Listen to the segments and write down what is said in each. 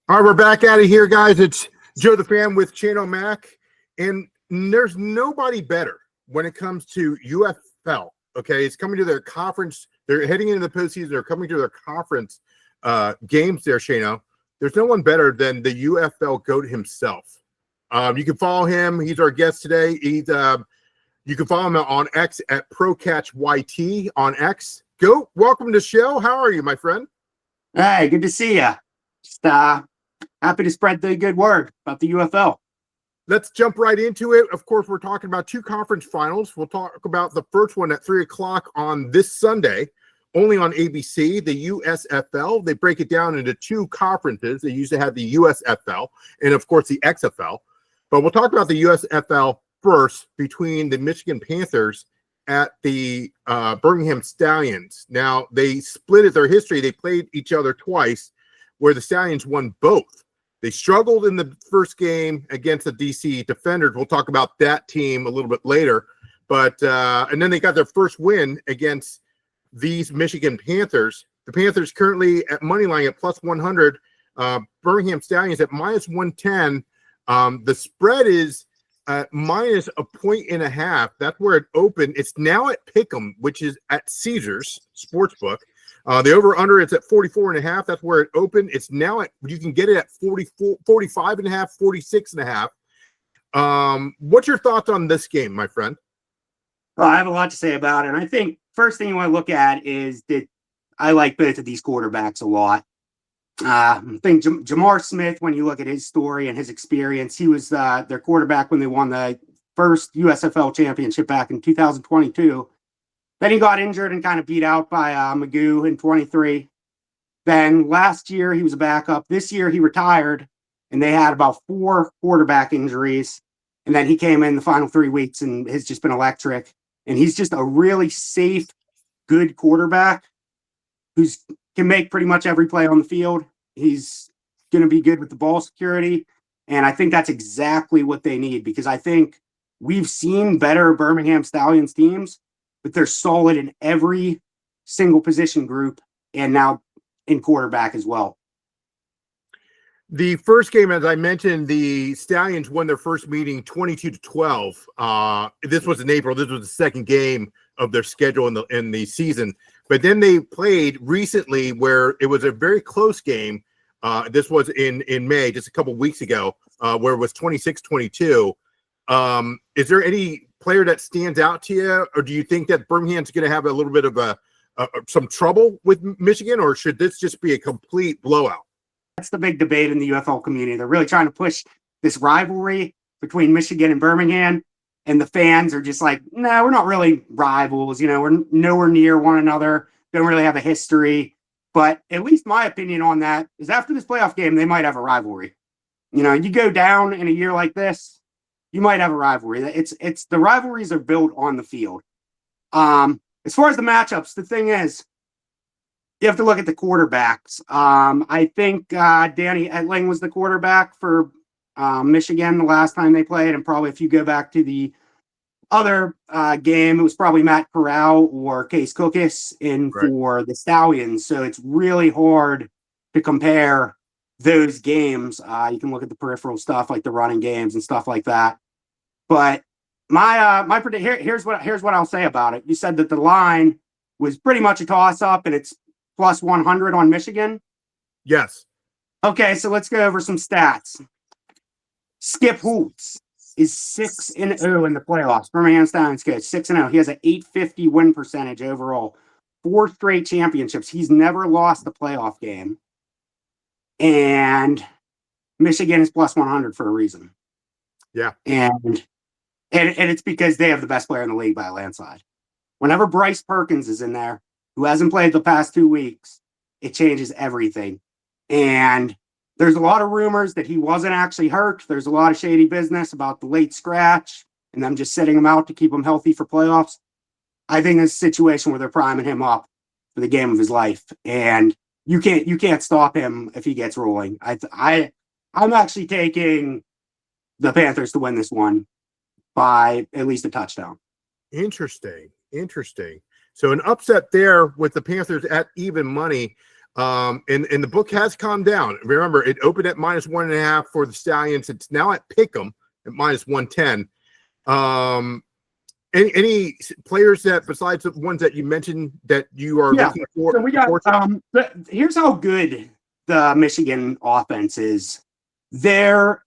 All right, we're back at it here, guys. It's Joe the Fan with Chano Mac, and there's nobody better when it comes to UFL. Okay, it's coming to their conference. They're heading into the postseason. They're coming to their conference games there, Chano. There's no one better than the UFL GOAT himself. You can follow him. He's our guest today. You can follow him on X at ProCatchYT on X. GOAT, welcome to the show. How are you, my friend? Hey, good to see you. Just happy to spread the good word about the UFL. Let's jump right into it. Of course, we're talking about two conference finals. We'll talk about the first one at 3 o'clock on this Sunday, only on ABC, the USFL. They break it down into two conferences. They used to have the USFL and, of course, the XFL. But we'll talk about the USFL first between the Michigan Panthers at the Birmingham Stallions. Now, they split at their history. They played each other twice, where the Stallions won both. They struggled in the first game against the DC Defenders. We'll talk about that team a little bit later. But and then they got their first win against these Michigan Panthers. The Panthers currently at money line at plus 100. Birmingham Stallions at minus 110. The spread is minus a 1.5. That's where it opened. It's now at Pick'em, which is at Caesars Sportsbook. The over-under is at 44.5. That's where it opened. It's now at, you can get it at 45.5, 46.5. What's your thoughts on this game, my friend? Well, I have a lot to say about it. And I think first thing you want to look at is that I like both of these quarterbacks a lot. I think Jamar Smith, when you look at his story and his experience, he was their quarterback when they won the first USFL Championship back in 2022. Then he got injured and kind of beat out by Magoo in 23. Then last year, he was a backup. This year, he retired, and they had about 4 quarterback injuries. And then he came in the final 3 weeks and has just been electric. And he's just a really safe, good quarterback who can make pretty much every play on the field. He's going to be good with the ball security. And I think that's exactly what they need, because I think we've seen better Birmingham Stallions teams, but they're solid in every single position group and now in quarterback as well. The first game, as I mentioned, the Stallions won their first meeting 22-12. This was in April. This was the second game of their schedule in the season. But then they played recently where it was a very close game. This was in May, just a couple weeks ago, where it was 26-22. Is there any player that stands out to you, or do you think that Birmingham's going to have a little bit of some trouble with Michigan, or should this just be a complete blowout? That's the big debate in the UFL community. They're really trying to push this rivalry between Michigan and Birmingham, and the fans are just like, no, we're not really rivals. You know, we're nowhere near one another. Don't really have a history. But at least my opinion on that is after this playoff game, they might have a rivalry. You know, you go down in a year like this, you might have a rivalry. It's the rivalries are built on the field. As far as the matchups, the thing is, you have to look at the quarterbacks. I think Danny Etling was the quarterback for Michigan the last time they played, and probably if you go back to the other game, it was probably Matt Corral or Case Cookus for the Stallions. So it's really hard to compare those games. You can look at the peripheral stuff like the running games and stuff like that. But my here's what I'll say about it. You said that the line was pretty much a toss up and it's plus 100 on Michigan. Yes. Okay, so let's go over some stats. Skip Holtz is 6-0 in the playoffs. Birmingham Stallions coach, 6-0. He has an 850 win percentage overall. 4 straight championships. He's never lost a playoff game. And Michigan is plus 100 for a reason. Yeah. And it's because they have the best player in the league by a landslide. Whenever Bryce Perkins is in there, who hasn't played the past 2 weeks, it changes everything. And there's a lot of rumors that he wasn't actually hurt. There's a lot of shady business about the late scratch and them just setting him out to keep him healthy for playoffs. I think it's a situation where they're priming him up for the game of his life. And you can't stop him if he gets rolling. I'm actually taking the Panthers to win this one by at least a touchdown. Interesting. So an upset there with the Panthers at even money. And the book has calmed down. Remember, it opened at -1.5 for the Stallions. It's now at Pick'em at -110. Any players that besides the ones that you mentioned that you are looking for? So we got here's how good the Michigan offense is. Their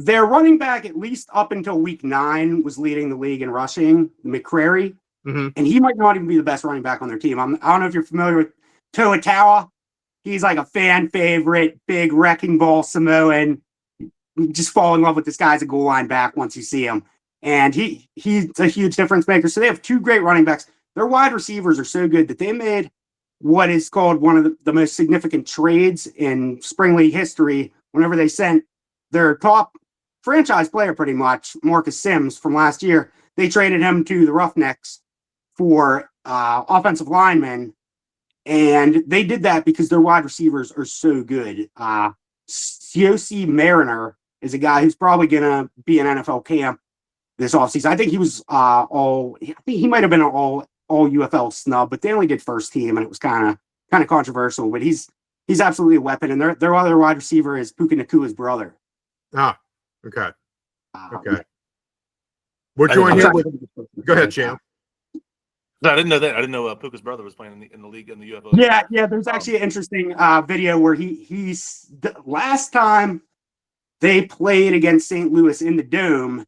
running back, at least up until week 9, was leading the league in rushing, McCrary, and he might not even be the best running back on their team. I don't know if you're familiar with Toa Taua. He's like a fan favorite, big wrecking ball Samoan. You just fall in love with this guy as a goal line back once you see him. And he's a huge difference maker. So they have 2 great running backs. Their wide receivers are so good that they made what is called one of the most significant trades in spring league history whenever they sent their top franchise player, pretty much, Marcus Sims from last year. They traded him to the Roughnecks for offensive linemen. And they did that because their wide receivers are so good. Siosi Mariner is a guy who's probably going to be in NFL camp this offseason. I think he was I think he might have been an all UFL snub, but they only did first team, and it was kind of controversial. But he's absolutely a weapon, and their other wide receiver is Puka Nakua's brother. Ah, okay, okay. We're joined here with. Go ahead, Shane. No, I didn't know that. I didn't know Puka's brother was playing in the league in the UFL. Yeah. There's actually an interesting video where he's the last time they played against St. Louis in the Dome.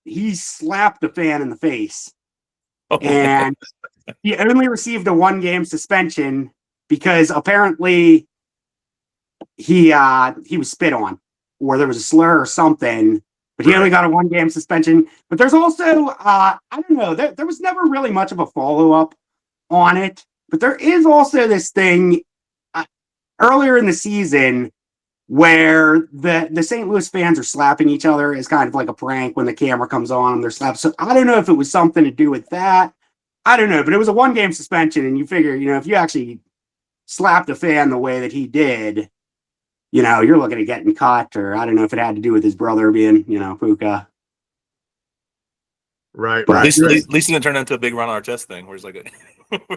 He slapped a fan in the face, and he only received a 1-game suspension because apparently he was spit on, or there was a slur or something. But he only got a 1-game suspension. But there's also I don't know. There was never really much of a follow-up on it. But there is also this thing earlier in the season where the St. Louis fans are slapping each other as kind of like a prank when the camera comes on and they're slapped. So I don't know if it was something to do with that. I don't know, but it was a 1-game suspension, and you figure, if you actually slapped a fan the way that he did, you're looking at getting cut, or I don't know if it had to do with his brother being, Puka. Right. At least it didn't turn into a big run on our chest thing, where it's like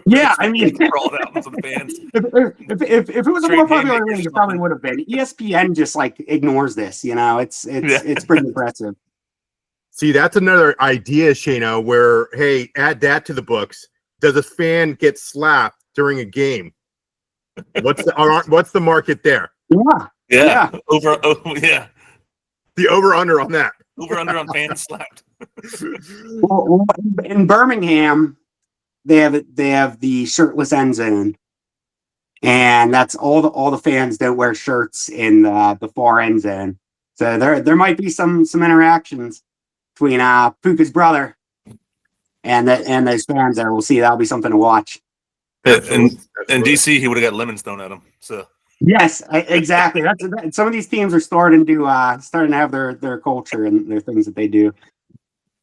yeah, I mean, rolled out with some fans. If it was a more popular league, it probably would have been. ESPN just ignores this, it's pretty impressive. See, that's another idea, Shano, where, hey, add that to the books. Does a fan get slapped during a game? What's the market there? Yeah. The over-under on that. Over-under on fans slapped. Well, in Birmingham, they have the shirtless end zone, and that's all the fans don't wear shirts in the far end zone. So there might be some interactions between Puka's brother and those fans there. We'll see. That'll be something to watch. In DC, he would have got lemons thrown at him. So yes, exactly. That's some of these teams are starting to have their culture and their things that they do.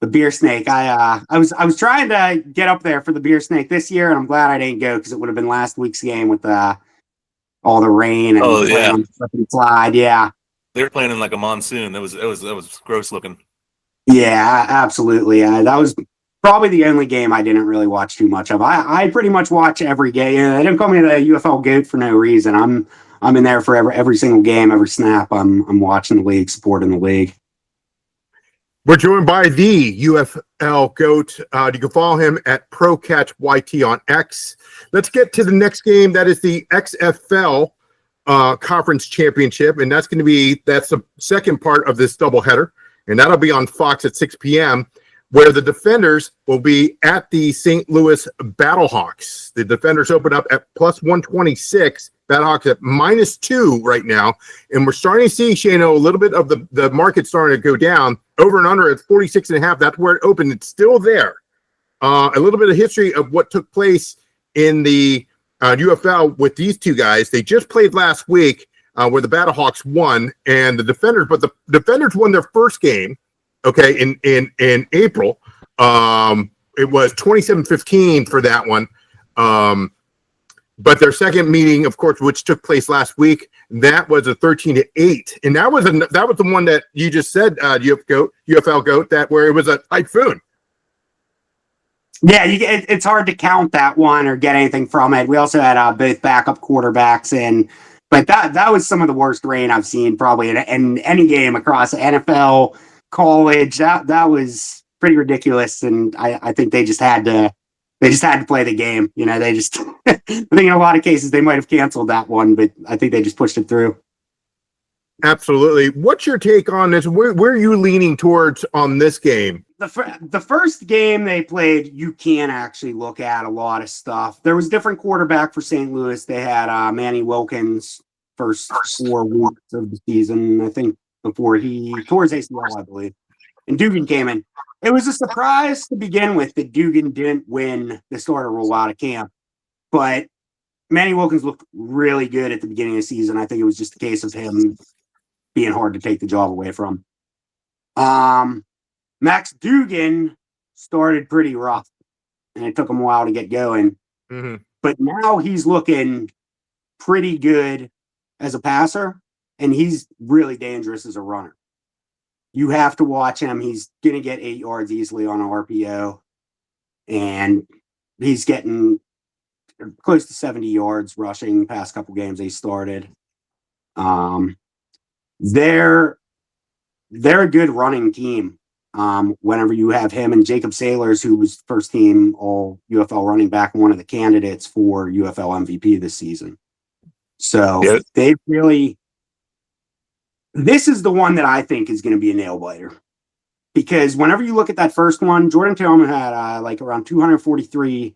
The beer snake. I was trying to get up there for the beer snake this year, and I'm glad I didn't go because it would have been last week's game with all the rain and slide. Yeah, they were playing in like a monsoon. It was gross looking. Yeah, absolutely. That was probably the only game I didn't really watch too much of. I pretty much watch every game. They didn't call me the UFL GOAT for no reason. I'm in there for every single game, every snap. I'm watching the league, supporting the league. We're joined by the UFL GOAT. You can follow him at ProCatchYT on X. Let's get to the next game. That is the XFL Conference Championship, and that's the second part of this doubleheader, and that'll be on Fox at 6 p.m., where the Defenders will be at the St. Louis Battlehawks. The Defenders open up at +126, Battlehawks at -2 right now, and we're starting to see, Shano, a little bit of the market starting to go down. Over and under at 46.5. That's where it opened. It's still there. A little bit of history of what took place in the UFL with these two guys. They just played last week where the Battlehawks won, and the Defenders, but the Defenders won their first game, okay, in April. It was 27-15 for that one. But their second meeting, of course, which took place last week, that was a 13-8, and that was the one that you just said, UFL GOAT, that where it was a typhoon. Yeah, it's hard to count that one or get anything from it. We also had both backup quarterbacks in, but that was some of the worst rain I've seen probably in any game across NFL, college. That was pretty ridiculous, and I think they just had to play the game. You know, they just I think in a lot of cases they might have canceled that one, but I think they just pushed it through. Absolutely. What's your take on this? Where are you leaning towards on this game? The first game they played, you can actually look at a lot of stuff. There was different quarterback for St. Louis. They had Manny Wilkins first 4 weeks of the season, I think, before he tore his ACL, I believe. And Dugan came in. It was a surprise to begin with that Dugan didn't win the starter role out of camp. But Manny Wilkins looked really good at the beginning of the season. I think it was just a case of him being hard to take the job away from. Max Dugan started pretty rough, and it took him a while to get going. Mm-hmm. But now he's looking pretty good as a passer, and he's really dangerous as a runner. You have to watch him. He's going to get 8 yards easily on an RPO, and he's getting close to 70 yards rushing the past couple games they started. They're a good running team. Whenever you have him and Jacob Sailors, who was first team all UFL running back, and one of the candidates for UFL MVP this season. So they really, this is the one that I think is going to be a nail biter, because whenever you look at that first one, Jordan Tillman had like around 243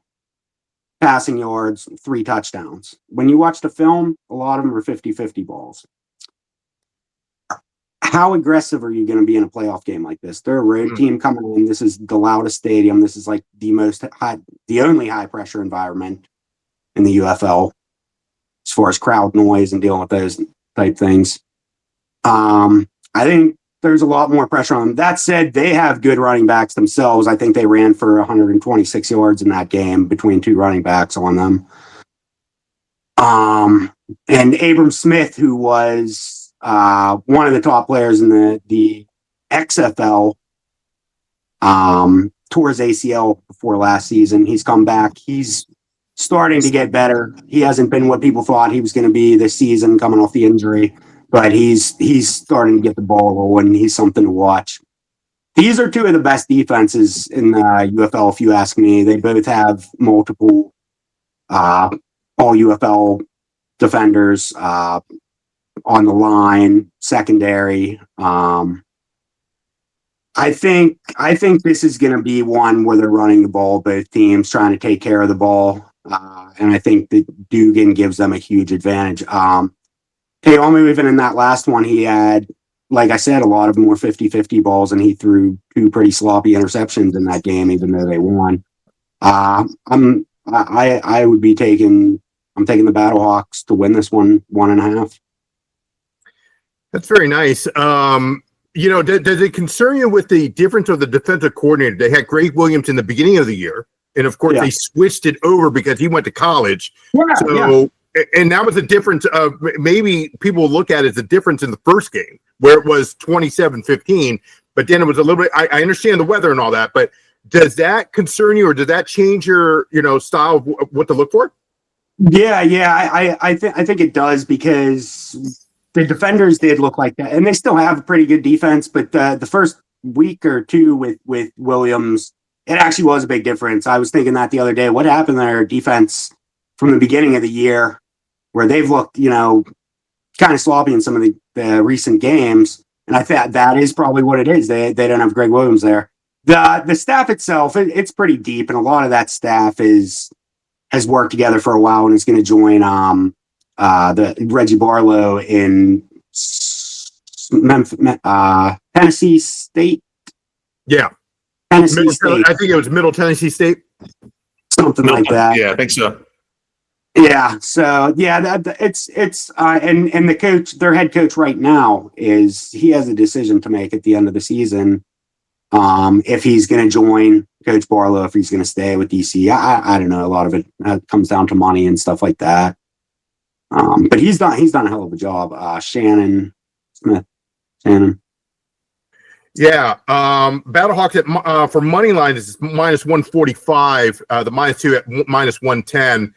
passing yards, 3 touchdowns. When you watch the film, a lot of them are 50-50 balls. How aggressive are you going to be in a playoff game like this? They're a road team coming in. This is the loudest stadium. This is like the only high pressure environment in the UFL as far as crowd noise and dealing with those type things. I think there's a lot more pressure on them. That said, they have good running backs themselves. I think they ran for 126 yards in that game between 2 running backs on them. And Abram Smith, who was one of the top players in the XFL, tore his ACL before last season. He's come back. He's starting to get better. He hasn't been what people thought he was going to be this season coming off the injury, but he's starting to get the ball rolling. He's something to watch. These are 2 of the best defenses in the UFL, if you ask me. They both have multiple all UFL defenders on the line, secondary. I think this is going to be one where they're running the ball, both teams trying to take care of the ball. And I think that Dugan gives them a huge advantage. Tayomi, even in that last one, he had, like I said, a lot of them were 50-50 balls, and he threw 2 pretty sloppy interceptions in that game, even though they won. I'm taking the Battlehawks to win this one 1.5. That's very nice. Does it concern you with the difference of the defensive coordinator? They had Greg Williams in the beginning of the year, and of course they switched it over because he went to college. And that was a difference of, maybe people look at it as a difference in the first game where it was 27-15, but then it was a little bit, I understand the weather and all that, but does that concern you, or does that change your, style of what to look for? I think it does, because the defenders did look like that, and they still have a pretty good defense. But the first week or 2 with Williams, it actually was a big difference. I was thinking that the other day. What happened to their defense from the beginning of the year, where they've looked, kind of sloppy in some of the recent games? And I thought that is probably what it is. They don't have Greg Williams there. The staff itself, it's pretty deep, and a lot of that staff has worked together for a while and is going to join the Reggie Barlow in Tennessee State. Yeah. Tennessee State. I think it was Middle Tennessee State. Something like that. Yeah, I think so. Yeah. So it's and the coach, their head coach right now, he has a decision to make at the end of the season. If he's going to join Coach Barlow, if he's going to stay with DC. I don't know. A lot of it comes down to money and stuff like that. But he's done a hell of a job. Shannon Smith. Yeah. Battlehawks for money line is minus 145. The -2 at minus 110.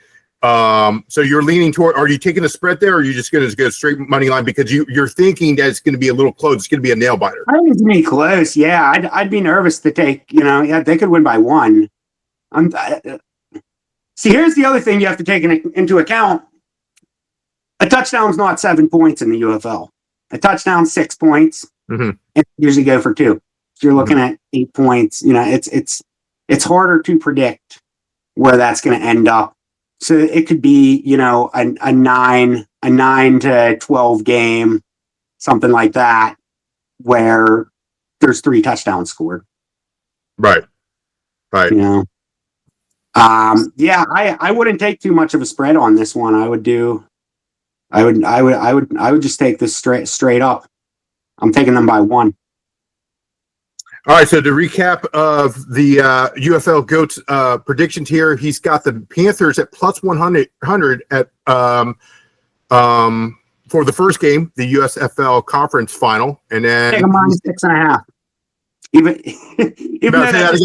So you're leaning toward. Are you taking a spread there, or are you just going to go straight money line because you're thinking that it's going to be a little close? It's going to be a nail biter. I think it's going to be close. Yeah, I'd be nervous to take. Yeah, they could win by one. See, here's the other thing you have to take into account. A touchdown's not 7 points in the UFL. A touchdown's 6 points. Mm-hmm. And usually go for 2. So you're looking at 8 points. It's harder to predict where that's going to end up. So it could be, a 9 to 12 game, something like that, where there's 3 touchdowns scored. Right. Yeah, I wouldn't take too much of a spread on this one. I would just take this straight up. I'm taking them by 1. All right. So to recap of the UFL GOAT's predictions here, he's got the Panthers at plus 100 at for the first game, the USFL Conference Final, and then take them minus 6.5. Even though that's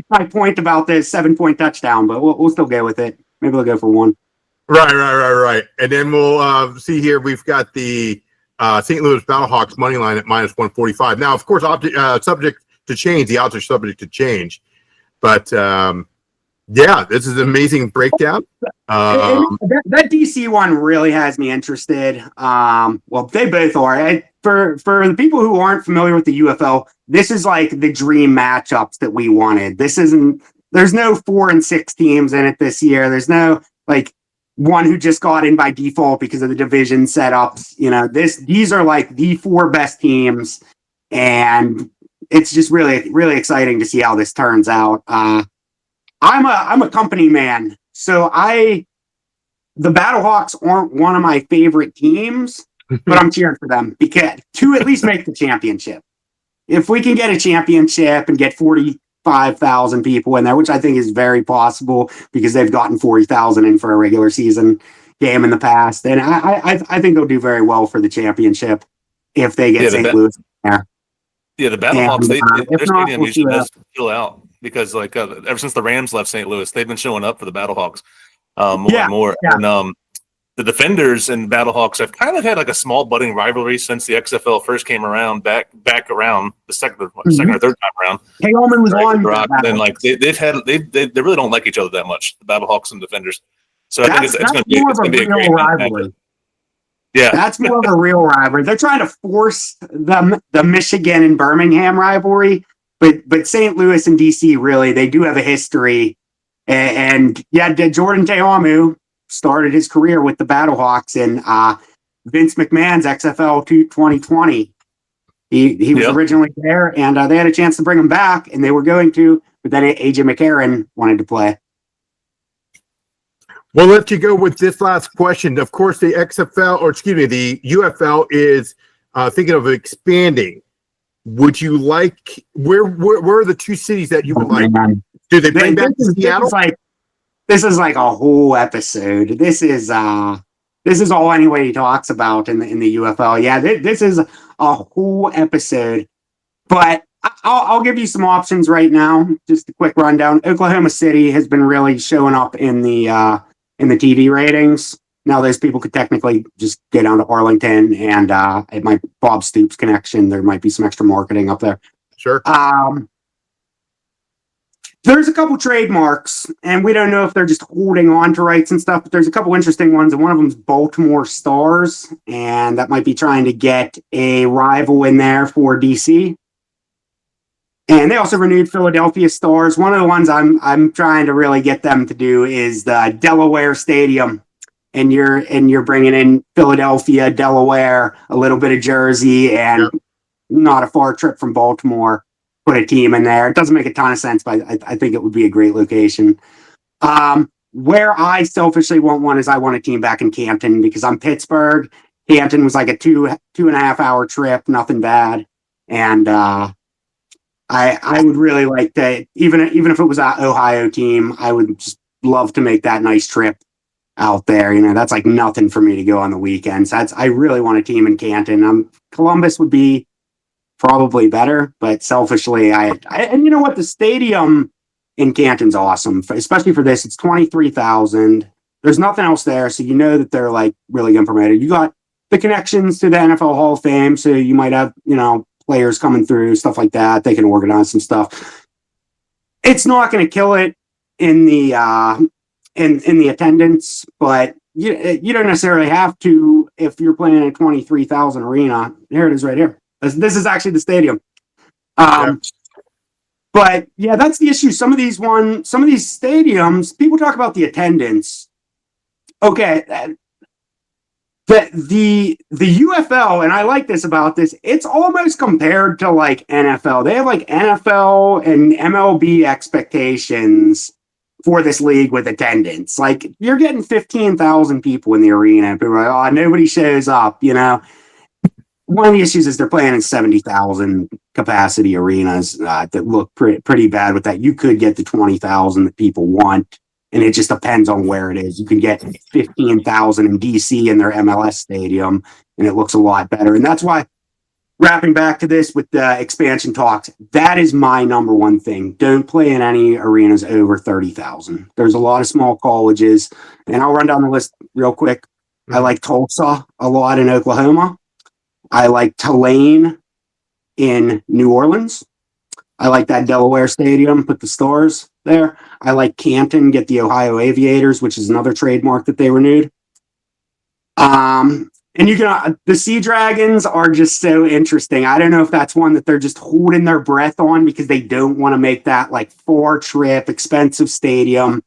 my point about the 7-point touchdown, but we'll still go with it. Maybe we'll go for 1. Right. And then we'll see here. We've got the St. Louis Battlehawks money line at minus 145. Now, of course, subject to change. The odds are subject to change, but this is an amazing breakdown. That DC one really has me interested. Well, they both are. For the people who aren't familiar with the UFL, this is like the dream matchups that we wanted. There's no 4 and 6 teams in it this year. There's no one who just got in by default because of the division setups. These are like the 4 best teams, and it's just really, really exciting to see how this turns out. I'm a company man, so the Battlehawks aren't one of my favorite teams, but I'm cheering for them to at least make the championship. If we can get a championship and get 45,000 people in there, which I think is very possible because they've gotten 40,000 in for a regular season game in the past, and I think they'll do very well for the championship if they get St. Louis in there. Yeah, the Battlehawks, their stadium usually we'll does fill out because, ever since the Rams left St. Louis, they've been showing up for the Battlehawks more and more. Yeah. And the Defenders and Battlehawks have kind of had a small budding rivalry since the XFL first came around, back around the second or third time around. Hey, Ullman was on. And they really don't like each other that much, the Battlehawks and Defenders. So I think it's going to be a great rivalry. Yeah, that's more of a real rivalry. They're trying to force the Michigan and Birmingham rivalry, but St. Louis and DC they do have a history. And Jordan Te'amu started his career with the Battlehawks in Vince McMahon's XFL 2020. He was originally there, and they had a chance to bring him back, and they were going to, but then AJ McCarron wanted to play. We'll let you go with this last question. Of course, the the UFL is thinking of expanding. Would you like where are the 2 cities that you would like? Do they bring back Seattle? This is like a whole episode. This is all anybody talks about in the UFL. Yeah, this is a whole episode. But I'll give you some options right now. Just a quick rundown. Oklahoma City has been really showing up in the TV ratings. Now, those people could technically just get down to Arlington, and it might Bob Stoops connection. There might be some extra marketing up there. Sure. There's a couple trademarks, and we don't know if they're just holding on to rights and stuff, but there's a couple interesting ones, and one of them is Baltimore Stars, and that might be trying to get a rival in there for DC. And they also renewed Philadelphia Stars. One of the ones I'm trying to really get them to do is the Delaware Stadium, and you're bringing in Philadelphia, Delaware, a little bit of Jersey, and not a far trip from Baltimore. Put a team in there. It doesn't make a ton of sense, but I think it would be a great location. Where I selfishly want one is I want a team back in Canton because I'm Pittsburgh. Canton was like a 2.5 hour trip, nothing bad, and I would really like to, even if it was an Ohio team, I would just love to make that nice trip out there. That's like nothing for me to go on the weekends. I really want a team in Canton. Columbus would be probably better, but selfishly, and you know what, the stadium in Canton's awesome, especially for this. It's 23,000. There's nothing else there, so you know that they're like really going to promote it. You got the connections to the NFL Hall of Fame, so you might have, you know, players coming through, stuff like that. They can organize some stuff. It's not going to kill it in the in the attendance, but you don't necessarily have to if you're playing in a 23,000 arena. Here it is right here. This is actually the stadium. But yeah, that's the issue. Some of these stadiums, people talk about the attendance. Okay, the UFL, and I like this about this, it's almost compared to like NFL. They have like NFL and MLB expectations for this league with attendance. Like, you're getting 15,000 people in the arena. People are like, oh, nobody shows up, you know. One of the issues is they're playing in 70,000 capacity arenas that look pretty bad with that. You could get the 20,000 that people want, and it just depends on where it is. You can get 15,000 in DC in their MLS stadium, and it looks a lot better. And that's why, wrapping back to this with the expansion talks, that is my number one thing. Don't play in any arenas over 30,000. There's a lot of small colleges, and I'll run down the list real quick. I like Tulsa a lot in Oklahoma. I like Tulane in New Orleans. I like that Delaware Stadium, put the Stars there. I like Canton, get the Ohio Aviators, which is another trademark that they renewed. And you can, the Sea Dragons are just so interesting. I don't know if that's one that they're just holding their breath on because they don't want to make that like 4-trip expensive stadium.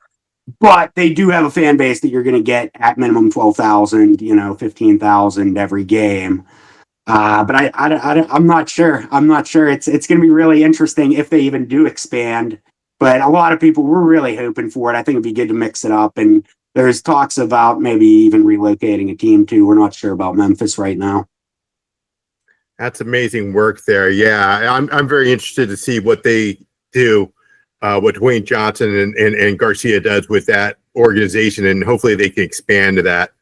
But they do have a fan base that you're going to get at minimum 12,000, you know, 15,000 every game. But I'm not sure. I'm not sure. It's going to be really interesting if they even do expand. But a lot of people were really hoping for it. I think it'd be good to mix it up. And there's talks about maybe even relocating a team too. We're not sure about Memphis right now. That's amazing work there. Yeah, I'm very interested to see what they do, what Dwayne Johnson and Garcia does with that organization, and hopefully they can expand to that.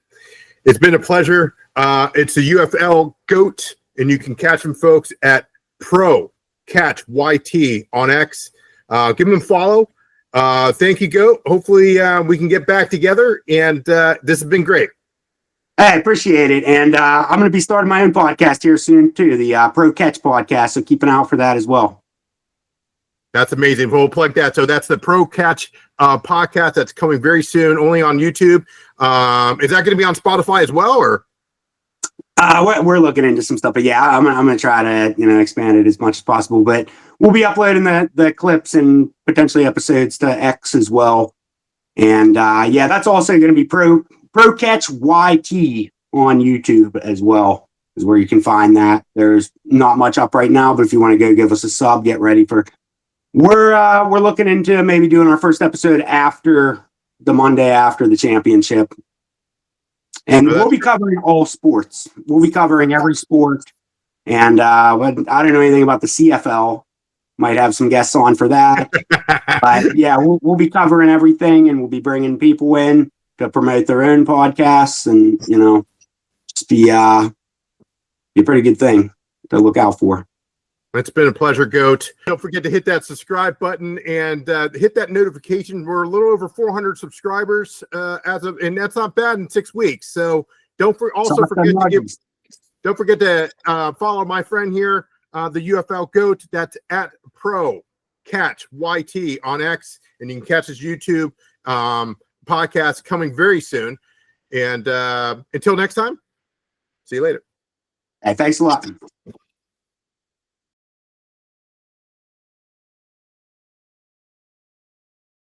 It's been a pleasure. It's the UFL GOAT, and you can catch them, folks, at Pro Catch YT on X. Give them a follow. Thank you, GOAT. Hopefully we can get back together, and this has been great. I appreciate it. And I'm going to be starting my own podcast here soon, too, the Pro Catch podcast, so keep an eye out for that as well. That's amazing. We'll plug that. So that's the Pro Catch podcast that's coming very soon, only on YouTube. Is that going to be on Spotify as well, or? We're looking into some stuff, but yeah, I'm going to try to, expand it as much as possible, but we'll be uploading the clips and potentially episodes to X as well. And yeah, that's also going to be Pro Catch YT on YouTube as well, is where you can find that. There's not much up right now, but if you want to go give us a sub, get ready for, we're looking into maybe doing our first episode after the Monday after the championship. And we'll be covering all sports. We'll be covering every sport. And I don't know anything about the CFL. Might have some guests on for that. But yeah, we'll be covering everything, and we'll be bringing people in to promote their own podcasts, and just be a pretty good thing to look out for. It's been a pleasure, GOAT. Don't forget to hit that subscribe button and hit that notification. We're a little over 400 subscribers and that's not bad in 6 weeks. So don't forget to follow my friend here, the UFL GOAT. That's at Pro Catch YT on X, and you can catch his YouTube podcast coming very soon. And until next time, see you later. Hey, thanks a lot.